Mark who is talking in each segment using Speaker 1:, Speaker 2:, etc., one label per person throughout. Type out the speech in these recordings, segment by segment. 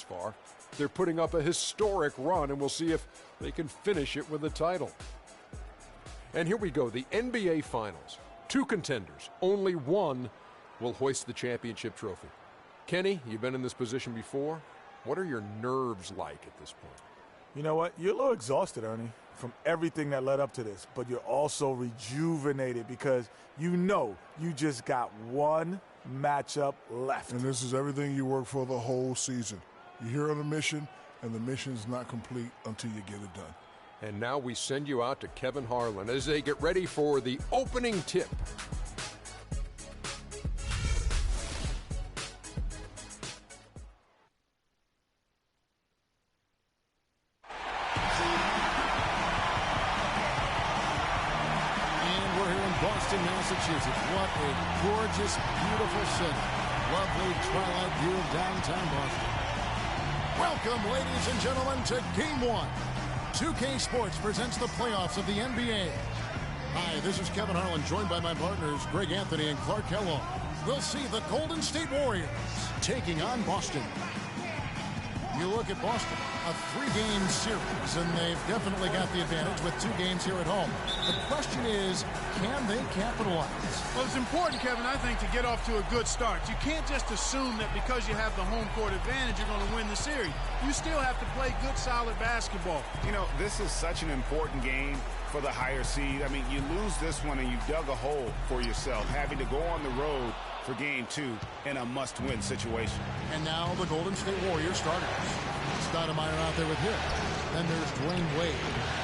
Speaker 1: far. They're putting up a historic run, and we'll see if they can finish it with a title. And here we go, the NBA Finals. 2 contenders, only one will hoist the championship trophy. Kenny, you've been in this position before. What are your nerves like at this point?
Speaker 2: You know what? You're a little exhausted, Ernie, from everything that led up to this, but you're also rejuvenated because you know you just got one matchup left.
Speaker 3: And this is everything you work for the whole season. You're here on a mission, and the mission is not complete until you get it done.
Speaker 1: And now we send you out to Kevin Harlan as they get ready for the opening tip.
Speaker 4: Boston, Massachusetts. What a gorgeous, beautiful city. Lovely twilight view of downtown Boston. Welcome, ladies and gentlemen, to Game 1. 2K Sports presents the playoffs of the NBA. Hi, this is Kevin Harlan, joined by my partners Greg Anthony and Clark Kellogg. We'll see the Golden State Warriors taking on Boston. You look at Boston, a 3-game series, and they've definitely got the advantage with 2 games here at home. The question is, can they capitalize?
Speaker 5: Well, it's important, Kevin, I think, to get off to a good start. You can't just assume that because you have the home court advantage, you're going to win the series. You still have to play good, solid basketball.
Speaker 6: You know, this is such an important game for the higher seed. I mean, you lose this one and you dug a hole for yourself, having to go on the road for Game 2 in a must-win situation.
Speaker 4: And now the Golden State Warriors starters. Stoudemire out there with him. Then there's Dwayne Wade.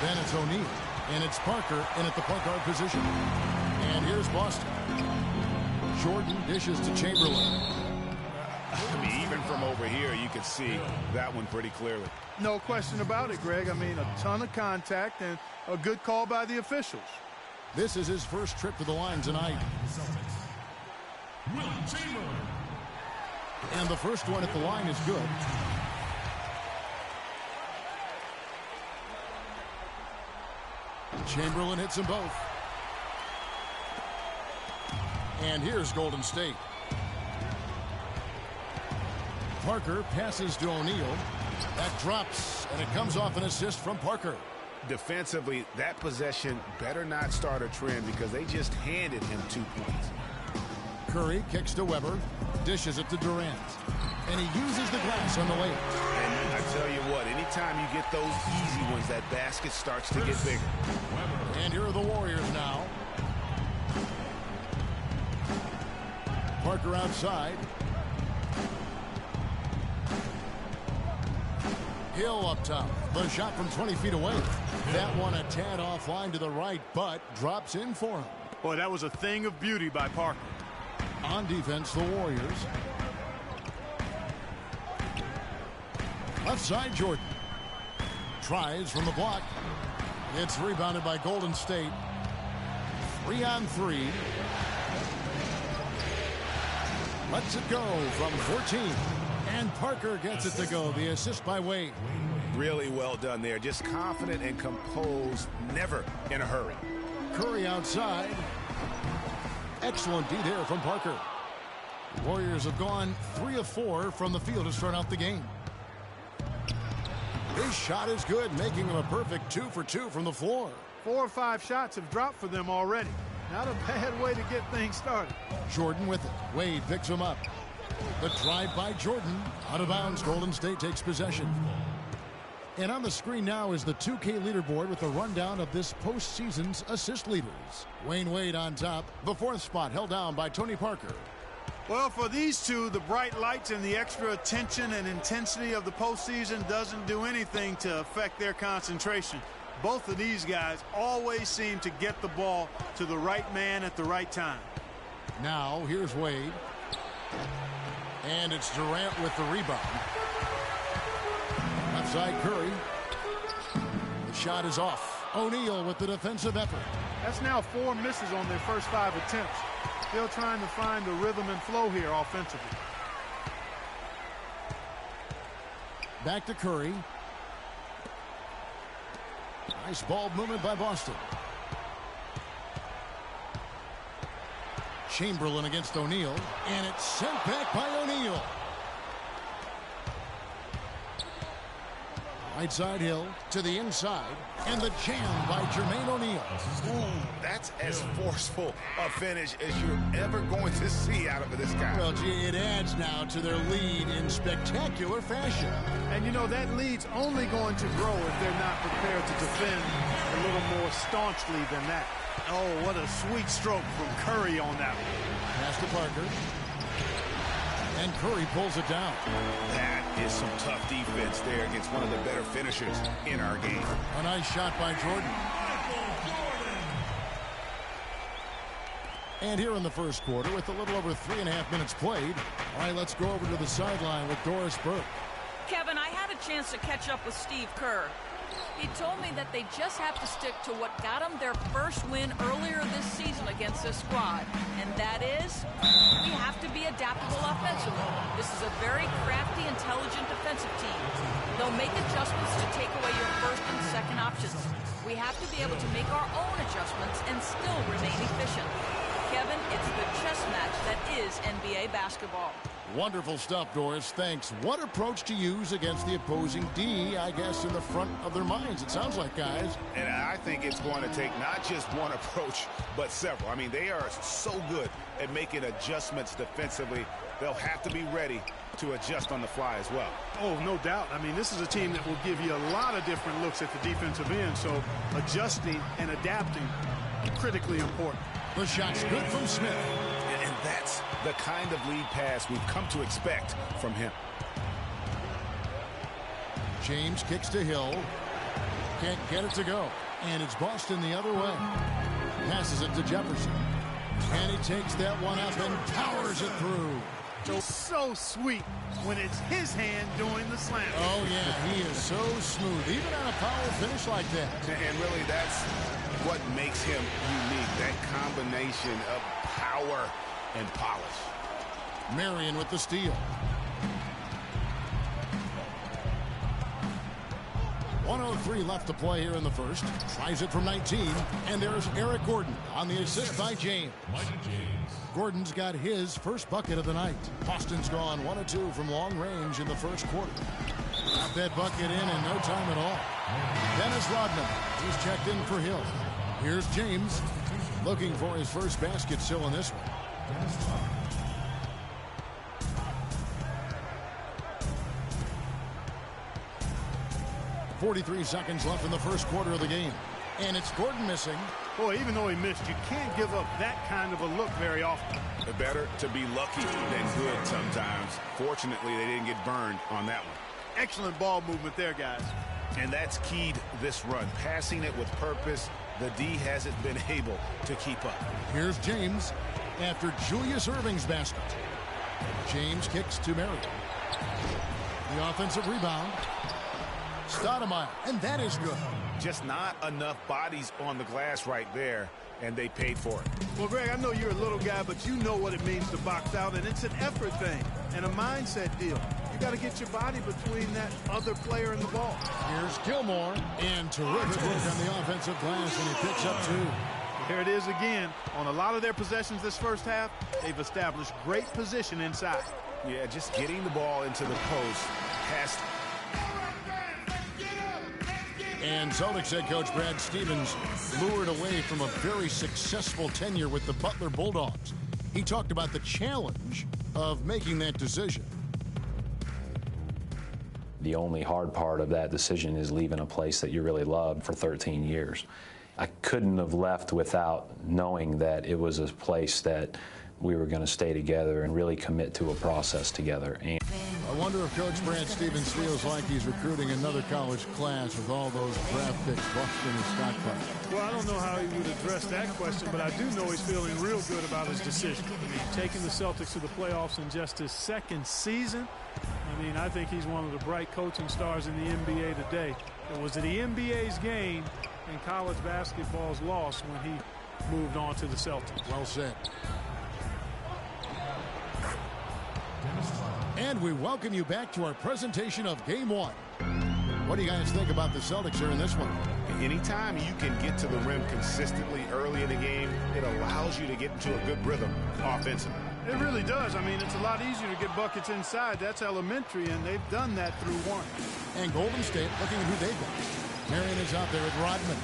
Speaker 4: Then it's O'Neal. And it's Parker in at the point guard position. And here's Boston. Jordan dishes to Chamberlain.
Speaker 6: I mean, even from over here, you can see that one pretty clearly.
Speaker 5: No question about it, Greg. I mean, a ton of contact and a good call by the officials.
Speaker 4: This is his first trip to the line tonight. And the first one at the line is good. Chamberlain hits them both. And here's Golden State. Parker passes to O'Neal. That drops, and it comes off an assist from Parker.
Speaker 6: Defensively, that possession better not start a trend because they just handed him 2 points.
Speaker 4: Curry kicks to Weber, dishes it to Durant, and he uses the glass on the layup.
Speaker 6: And I tell you what, anytime you get those easy ones, that basket starts to get bigger.
Speaker 4: And here are the Warriors now. Parker outside. Hill up top. The shot from 20 feet away. That one a tad offline to the right, but drops in for him.
Speaker 5: Boy, that was a thing of beauty by Parker.
Speaker 4: On defense, the Warriors. Left side, Jordan. Tries from the block. It's rebounded by Golden State. 3 on 3. Lets it go from 14. And Parker gets it to go. The assist by Wade.
Speaker 6: Really well done there. Just confident and composed. Never in a hurry.
Speaker 4: Curry outside. Excellent D there from Parker. Warriors have gone 3 of 4 from the field to start out the game. His shot is good, making him a perfect 2 for 2 from the floor.
Speaker 5: 4 or 5 shots have dropped for them already. Not a bad way to get things started.
Speaker 4: Jordan with it. Wade picks him up. The drive by Jordan. Out of bounds. Golden State takes possession. And on the screen now is the 2K leaderboard with a rundown of this postseason's assist leaders. Wayne Wade on top. The 4th spot held down by Tony Parker.
Speaker 5: Well, for these two, the bright lights and the extra attention and intensity of the postseason doesn't do anything to affect their concentration. Both of these guys always seem to get the ball to the right man at the right time.
Speaker 4: Now, here's Wade. And it's Durant with the rebound. Outside Curry. The shot is off. O'Neal with the defensive effort.
Speaker 5: That's now 4 misses on their first 5 attempts. Still trying to find the rhythm and flow here offensively.
Speaker 4: Back to Curry. Nice ball movement by Boston. Chamberlain against O'Neal. And it's sent back by O'Neal. Right side Hill to the inside, and the jam by Jermaine O'Neal.
Speaker 6: Ooh, that's as forceful a finish as you're ever going to see out of this guy.
Speaker 4: Well, gee, it adds now to their lead in spectacular fashion.
Speaker 5: And, you know, that lead's only going to grow if they're not prepared to defend a little more staunchly than that. Oh, what a sweet stroke from Curry on that one.
Speaker 4: Pass to Parker. And Curry pulls it down.
Speaker 6: That is some tough defense there against one of the better finishers in our game.
Speaker 4: A nice shot by Jordan. And here in the first quarter, with a little over 3.5 minutes played. All right, let's go over to the sideline with Doris Burke.
Speaker 7: Kevin, I had a chance to catch up with Steve Kerr. He told me that they just have to stick to what got them their first win earlier this season against this squad. And that is, we have to be adaptable offensively. This is a very crafty, intelligent defensive team. They'll make adjustments to take away your first and second options. We have to be able to make our own adjustments and still remain efficient. Kevin, it's the chess match that is NBA basketball.
Speaker 4: Wonderful stuff, Doris. Thanks. What approach to use against the opposing D, I guess, in the front of their minds, it sounds like, guys.
Speaker 6: And I think it's going to take not just one approach, but several. I mean, they are so good at making adjustments defensively. They'll have to be ready to adjust on the fly as well.
Speaker 5: Oh, no doubt. I mean, this is a team that will give you a lot of different looks at the defensive end, so adjusting and adapting critically important.
Speaker 4: The shot's good from Smith.
Speaker 6: And that's the kind of lead pass we've come to expect from him.
Speaker 4: James kicks to Hill. Can't get it to go. And it's Boston the other way. Passes it to Jefferson. And he takes that one up and powers it through.
Speaker 5: It's so sweet when it's his hand doing the slam.
Speaker 4: Oh, yeah, he is so smooth, even on a power finish like that.
Speaker 6: And really, that's what makes him unique, that combination of power and polish.
Speaker 4: Marion with the steal. 1:03 left to play here in the first. Tries it from 19, and there's Eric Gordon on the assist by James. Gordon's got his first bucket of the night. Boston's gone 1 of 2 from long range in the first quarter. Got that bucket in no time at all. Dennis Rodman, he's checked in for Hill. Here's James, looking for his first basket still in this one. 43 seconds left in the first quarter of the game. And it's Gordon missing.
Speaker 5: Boy, even though he missed, you can't give up that kind of a look very often.
Speaker 6: Better to be lucky than good sometimes. Fortunately, they didn't get burned on that one.
Speaker 5: Excellent ball movement there, guys.
Speaker 6: And that's keyed this run. Passing it with purpose. The D hasn't been able to keep up.
Speaker 4: Here's James after Julius Erving's basket. James kicks to Marion. The offensive rebound. Stoudemire, and that is good.
Speaker 6: Just not enough bodies on the glass right there, and they paid for it.
Speaker 5: Well, Greg, I know you're a little guy, but you know what it means to box out, and it's an effort thing and a mindset deal. You got to get your body between that other player and the ball.
Speaker 4: Here's Gilmore, and terrific work on the offensive glass, and he picks up 2.
Speaker 5: Here it is again. On a lot of their possessions this first half, they've established great position inside.
Speaker 6: Yeah, just getting the ball into the post has to.
Speaker 4: And Celtics head coach Brad Stevens lured away from a very successful tenure with the Butler Bulldogs. He talked about the challenge of making that decision.
Speaker 8: The only hard part of that decision is leaving a place that you really loved for 13 years. I couldn't have left without knowing that it was a place that we were going to stay together and really commit to a process together. And
Speaker 4: I wonder if Coach Brad Stevens feels like he's recruiting another college class with all those draft picks Boston and stockpile.
Speaker 5: Well, I don't know how he would address that question, but I do know he's feeling real good about his decision. I mean, taking the Celtics to the playoffs in just his second season, I mean, I think he's one of the bright coaching stars in the NBA today. It was the NBA's game and college basketball's loss when he moved on to the Celtics.
Speaker 4: Well said. And we welcome you back to our presentation of Game 1. What do you guys think about the Celtics here in this one?
Speaker 6: Anytime you can get to the rim consistently early in the game, it allows you to get into a good rhythm offensively.
Speaker 5: It really does. I mean, it's a lot easier to get buckets inside. That's elementary, and they've done that through one.
Speaker 4: And Golden State looking at who they've got. Marion is out there with Rodman.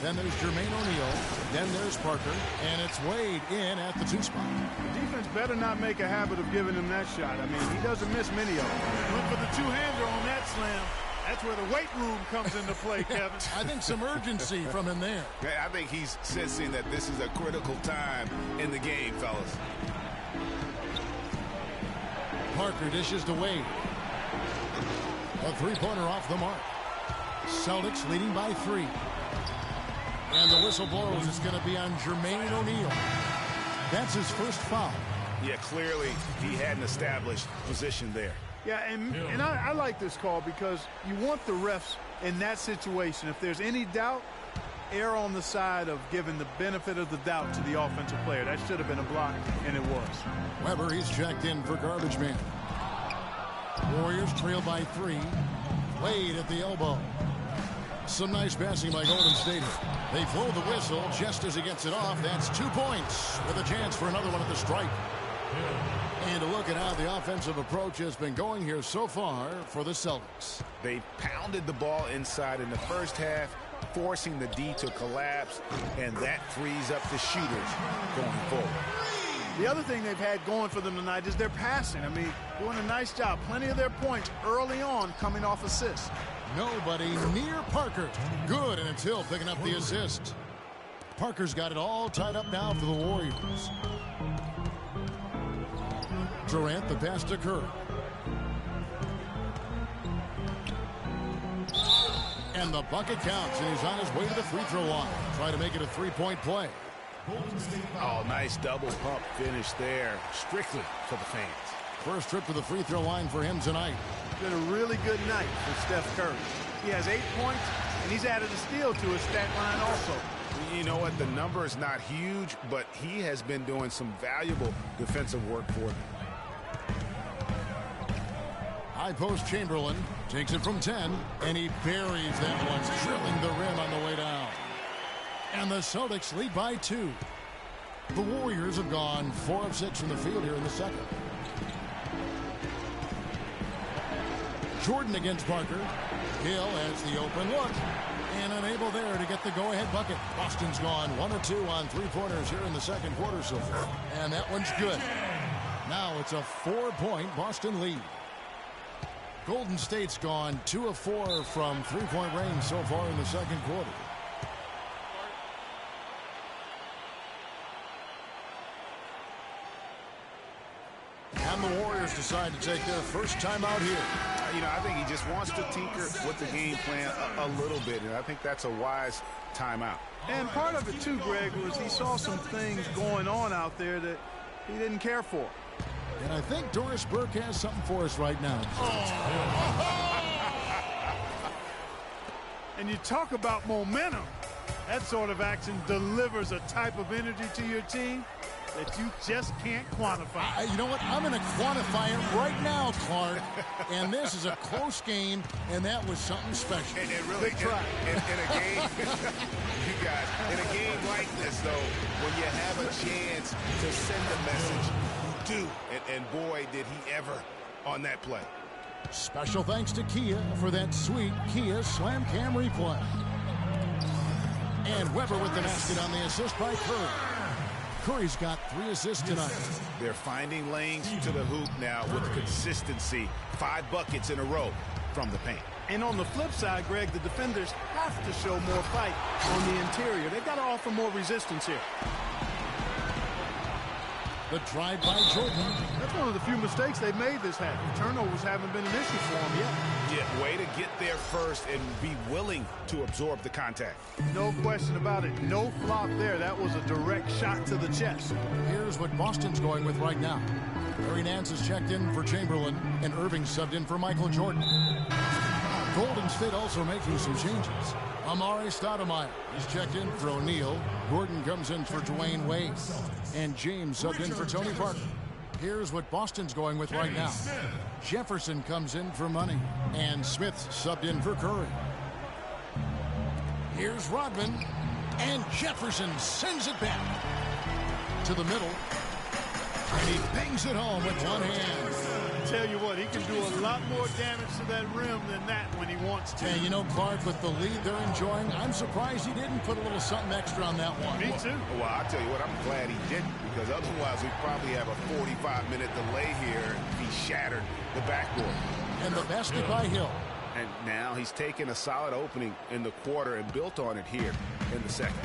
Speaker 4: Then there's Jermaine O'Neal. Then there's Parker. And it's Wade in at the 2 spot.
Speaker 5: The defense better not make a habit of giving him that shot. I mean, he doesn't miss many of them. Look for the two-hander on that slam. That's where the weight room comes into play, Kevin.
Speaker 4: I think some urgency from him there.
Speaker 6: I think he's sensing that this is a critical time in the game, fellas.
Speaker 4: Parker dishes to Wade. A three-pointer off the mark. Celtics leading by 3. And the whistle blows. It's going to be on Jermaine O'Neal. That's his first foul.
Speaker 6: Yeah, clearly he had an established position there.
Speaker 5: Yeah, and I like this call because you want the refs in that situation. If there's any doubt, err on the side of giving the benefit of the doubt to the offensive player. That should have been a block, and it was.
Speaker 4: Weber, he's checked in for garbage man. Warriors trail by 3. Wade at the elbow. Some nice passing by Golden State. They blow the whistle just as he gets it off. That's 2 points with a chance for another one at the stripe. And to look at how the offensive approach has been going here so far for the Celtics.
Speaker 6: They pounded the ball inside in the first half, forcing the D to collapse, and that frees up the shooters going forward.
Speaker 5: The other thing they've had going for them tonight is their passing. I mean, doing a nice job. Plenty of their points early on coming off assists.
Speaker 4: Nobody near Parker. Good, and it's Hill picking up the assist. Parker's got it all tied up now for the Warriors. Durant, the pass to Curry. And the bucket counts, and he's on his way to the free throw line. Try to make it a 3-point play.
Speaker 6: Oh, nice double pump finish there, strictly for the fans.
Speaker 4: First trip to the free throw line for him tonight.
Speaker 5: It's been a really good night for Steph Curry. He has 8 points, and he's added a steal to his stat line also.
Speaker 6: You know what? The number is not huge, but he has been doing some valuable defensive work for them.
Speaker 4: High post Chamberlain takes it from 10, and he buries that one, drilling the rim on the way down. And the Celtics lead by 2. The Warriors have gone 4 of 6 from the field here in the second. Jordan against Parker. Hill has the open look and unable there to get the go-ahead bucket. Boston's gone 1 of 2 on 3-pointers here in the second quarter so far. And that one's good. Now it's a 4-point Boston lead. Golden State's gone 2 of 4 from 3-point range so far in the second quarter. And the Warriors decide to take their first time out here.
Speaker 6: You know, I think he just wants to tinker with the game plan a little bit, and I think that's a wise timeout.
Speaker 5: And part of it, too, Greg, was he saw some things going on out there that he didn't care for.
Speaker 4: And I think Doris Burke has something for us right now.
Speaker 5: And you talk about momentum. That sort of action delivers a type of energy to your team that you just can't quantify.
Speaker 4: You know what? I'm going to quantify it right now, Clark. And this is a close game, and that was something special.
Speaker 6: And really, in a game, you guys, in a game like this, though, when you have a chance to send a message, you do. And boy, did he ever on that play.
Speaker 4: Special thanks to Kia for that sweet Kia Slam Cam replay. And Weber with the basket on the assist by Curry. Curry's got 3 assists tonight.
Speaker 6: They're finding lanes to the hoop now with consistency. 5 buckets in a row from the paint.
Speaker 5: And on the flip side, Greg, the defenders have to show more fight on the interior. They've got to offer more resistance here.
Speaker 4: The drive by Jordan.
Speaker 5: That's one of the few mistakes they've made this half. Turnovers haven't been an issue for them yet.
Speaker 6: Yeah, way to get there first and be willing to absorb the contact.
Speaker 5: No question about it. No flop there. That was a direct shot to the chest.
Speaker 4: Here's what Boston's going with right now. Larry Nance has checked in for Chamberlain, and Irving subbed in for Michael Jordan. Golden State also making some changes. Amari Stoudemire is checked in for O'Neal. Gordon comes in for Dwayne Wade. And James subbed in for Tony Parker. Here's what Boston's going with right now. Jefferson comes in for Money. And Smith subbed in for Curry. Here's Rodman. And Jefferson sends it back to the middle. And he bangs it home with one hand.
Speaker 5: Tell you what, he can do a lot more damage to that rim than that when he wants to.
Speaker 4: And you know, Clark, with the lead they're enjoying, I'm surprised he didn't put a little something extra on that one.
Speaker 5: Me too.
Speaker 6: Well, I'll tell you what, I'm glad he didn't, because otherwise we'd probably have a 45-minute delay here if he shattered the backboard.
Speaker 4: And the basket by Hill.
Speaker 6: And now he's taken a solid opening in the quarter and built on it here in the second.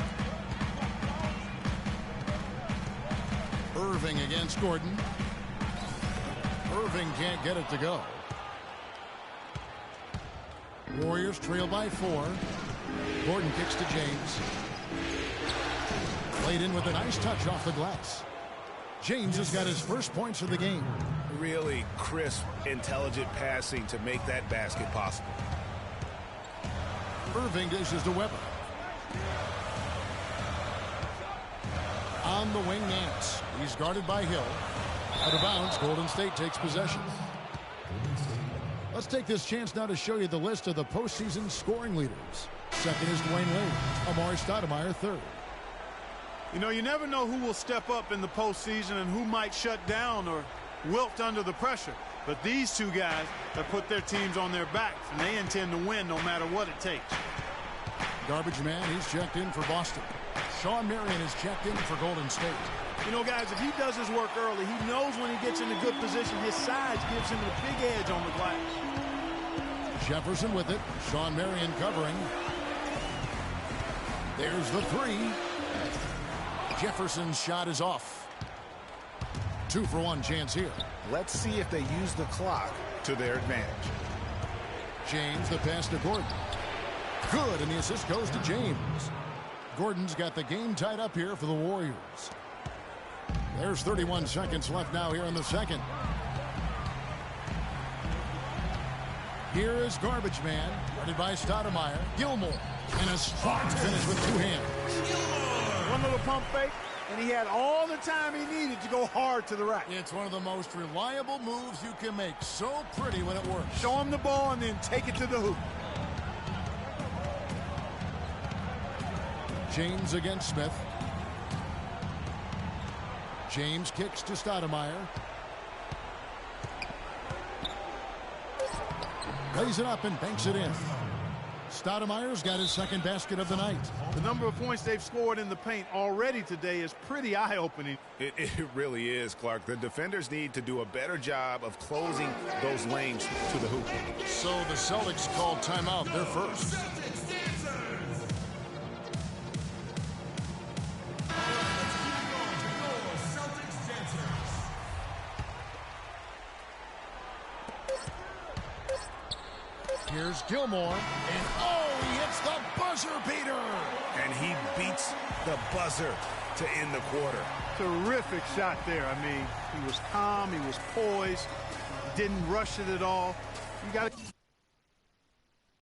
Speaker 4: Irving against Gordon. Irving can't get it to go. Warriors trail by 4. Gordon kicks to James. Played in with a nice touch off the glass. James has got his first points of the game.
Speaker 6: Really crisp, intelligent passing to make that basket possible.
Speaker 4: Irving dishes to Weber. On the wing, Nance. He's guarded by Hill. Out of bounds, Golden State takes possession. Let's take this chance now to show you the list of the postseason scoring leaders. Second is Dwayne Wade. Amar'e Stoudemire third.
Speaker 5: You know, you never know who will step up in the postseason and who might shut down or wilt under the pressure. But these two guys have put their teams on their backs, and they intend to win no matter what it takes.
Speaker 4: Garbage man, he's checked in for Boston. Shawn Marion is checked in for Golden State.
Speaker 5: You know, guys, if he does his work early, he knows when he gets in a good position, his size gives him a big edge on the glass.
Speaker 4: Jefferson with it. Shawn Marion covering. There's the three. Jefferson's shot is off. 2-for-1 chance here.
Speaker 6: Let's see if they use the clock to their advantage.
Speaker 4: James, the pass to Gordon. Good, and the assist goes to James. Gordon's got the game tied up here for the Warriors. There's 31 seconds left now here in the second. Here is Garbage Man, guarded by Stoudemire. Gilmore, and a strong finish with two hands.
Speaker 5: One little pump fake, and he had all the time he needed to go hard to the rack.
Speaker 4: It's one of the most reliable moves you can make. So pretty when it works.
Speaker 5: Show him the ball and then take it to the hoop.
Speaker 4: James against Smith. James kicks to Stoudemire. Lays it up and banks it in. Stoudemire's got his second basket of the night.
Speaker 5: The number of points they've scored in the paint already today is pretty eye-opening.
Speaker 6: It really is, Clark. The defenders need to do a better job of closing those lanes to the hoop.
Speaker 4: So the Celtics called timeout. They're first. Here's Gilmore, and oh, he hits the buzzer beater.
Speaker 6: And he beats the buzzer to end the quarter.
Speaker 5: Terrific shot there. I mean, he was calm, he was poised, didn't rush it at all. You got to